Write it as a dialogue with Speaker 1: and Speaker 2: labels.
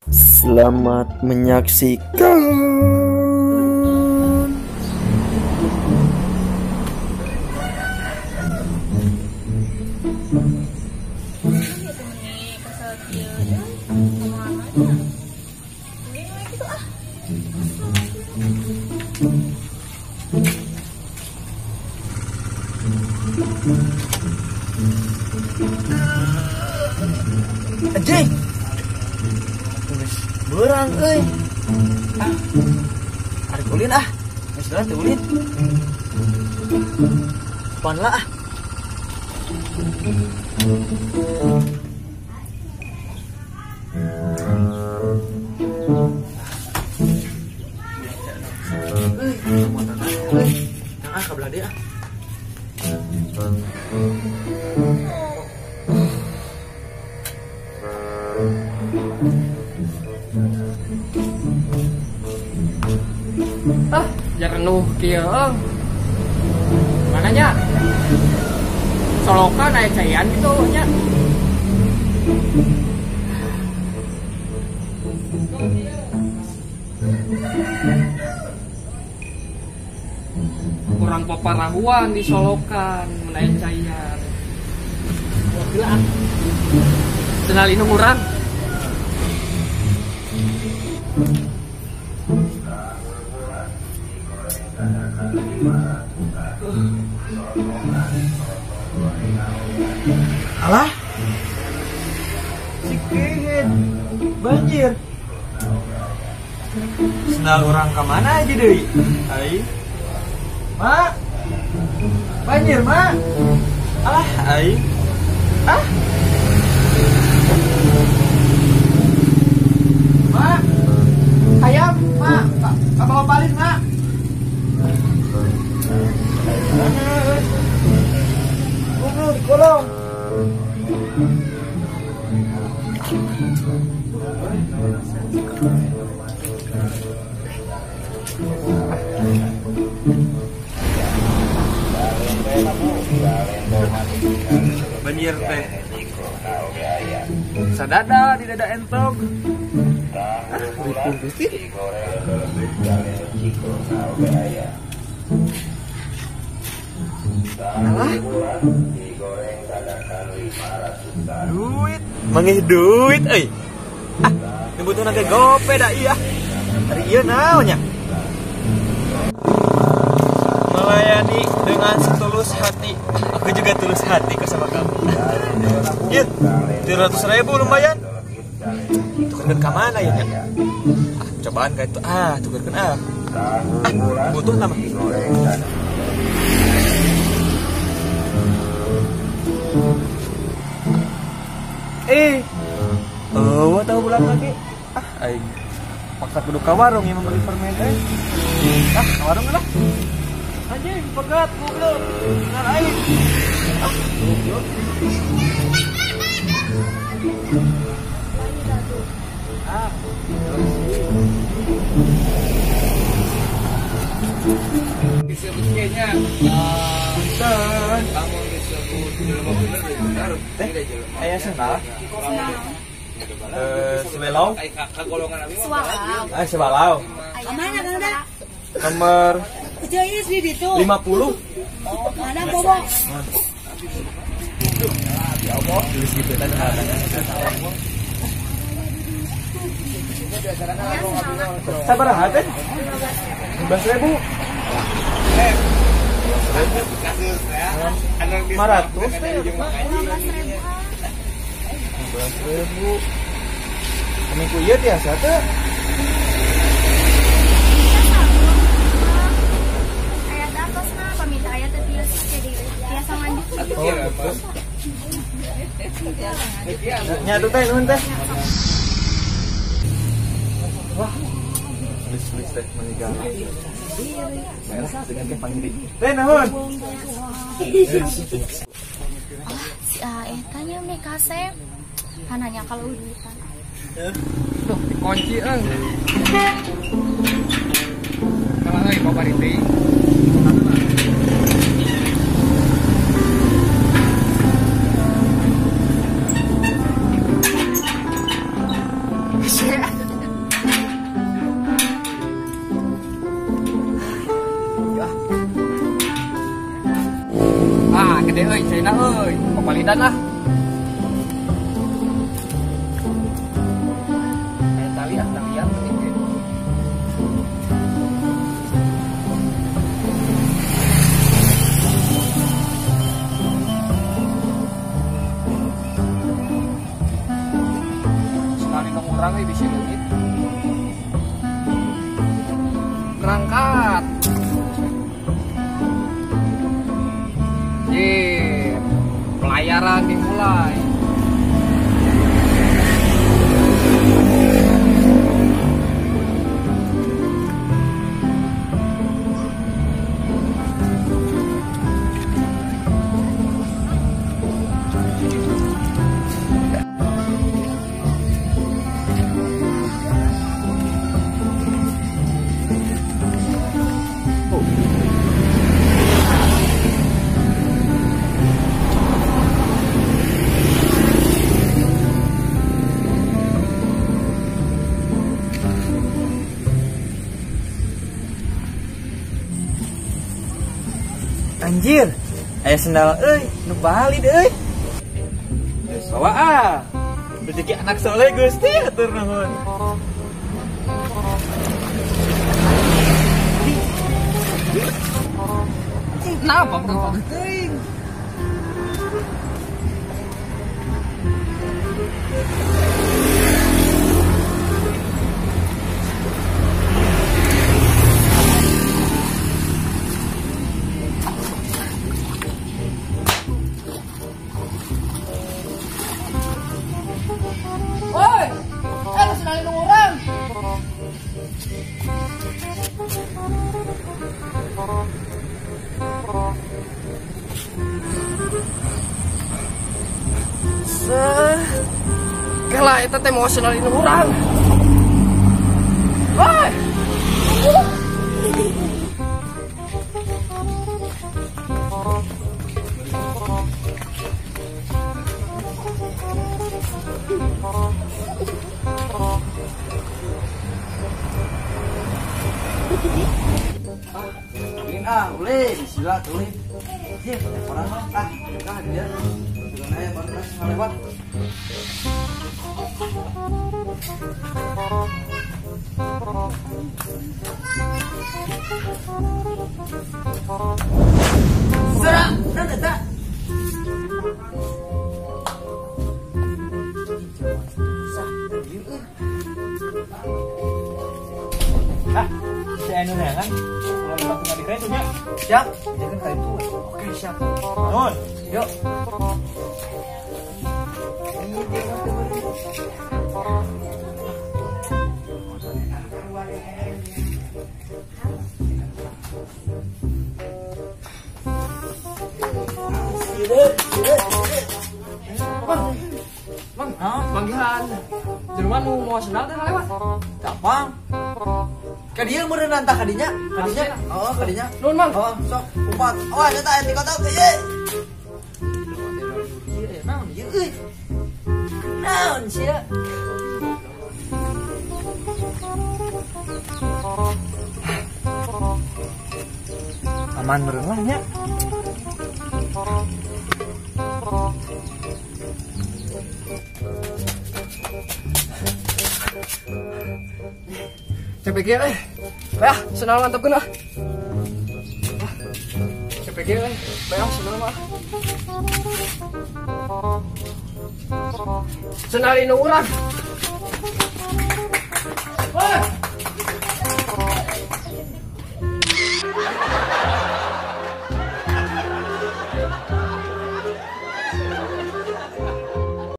Speaker 1: Selamat menyaksikan.
Speaker 2: Anjing. Berang euy. Arek ulin ah. Geus lah teh ulin. Pan lah ah. Tengah ka belah dia ah.
Speaker 3: Jangan lu kieu mananya solokan aya cayan gitu nya. Kurang paparahuan di solokan menaik cayan. Wah gila. Cenah linu urang.
Speaker 2: Alah. Sikit banjir. Sendal orang ke mana aja deui? Ai. Mak. Banjir, Mak. Alah, ai. Ah. Mak. Ayam, Mak. Bawa balik, Mak. Di kolong. Banjir teh. Sadada di dada entok. Ripung putih. Alah. Duit, manggih duit, ah, dibutuhkan ke gope dah iya. Hari iya naonnya. Melayani dengan setulus hati. Aku juga tulus hati ke sama kamu. Iya, 300.000 lumayan. Tukerkan ke mana ya? Cobaan kayak itu. Tukerkan butuh nama. Tahu bulan lagi. Aing paksa kudu ka warung yang membeli permen ka warung lah. Anjing, pegat goblok. Benar aing. Goblok.
Speaker 3: Disebut kayaknya kamu disebut benar
Speaker 2: Aya sendal. Sebelau. Sebelau.
Speaker 4: Mana Kang?
Speaker 2: Nomor
Speaker 4: Jais di ditu.
Speaker 2: 50.
Speaker 4: Mana bobo?
Speaker 2: Ya Allah, tulis gitu kan harganya. Sabar hati. 15.000. 500. 15.000. Minggu ieu tiasa teh.
Speaker 4: Ayat atas mah paminta ayat teh jadi biasa mandi.
Speaker 2: Nyatu teh nuhun teh. Wah. Tulis teh meninggal. Merah dengan ke panggil. Teh nuhun.
Speaker 4: Si eta nya me kasep. Hananya kalau udutan.
Speaker 3: Tuh, dikunci Kalau lagi bawa bariti.
Speaker 4: Yeah.
Speaker 3: Ah, gede euy, cenah euy. Papalidan lah. Aya tali ah, talian gede. Sekali kamu orang euy bisa leungit. Berangkat. Pelayaran dimulai.
Speaker 2: Anjir, aya sendal euy, nu valid euy. Geus bawa ah. Rezeki anak soleh Gusti hatur nuhun.
Speaker 3: Kenapa bro? Teuing. Kela eta teh emosionalin urang. Woi.
Speaker 1: Boleh sila tuh. Dia orang dia. Dengan ayah baru lewat. Serah, nanti.
Speaker 2: Si anu nya kan. Kalau waktu nggak dikira itu nya.
Speaker 1: Siap, jangan kali itu. Oke, siap.
Speaker 2: Nuhun.
Speaker 1: Yuk.
Speaker 3: Manggihan. Jeruan mau sendal teh lewat.
Speaker 1: Gampang. Ka dieu meureun tah kadinya. Oh, kadinya.
Speaker 3: Nuhun, Mang.
Speaker 1: Oh, sok umpat. Awas eta aya di kota teh ye. Naon ieu euy? Naon sia?
Speaker 2: Aman meureun lah nya.
Speaker 3: CPG euy. Bah, sendal mantepkeun ah. CPG euy. Bah, sendal mah. Sendal inu urang. Woi.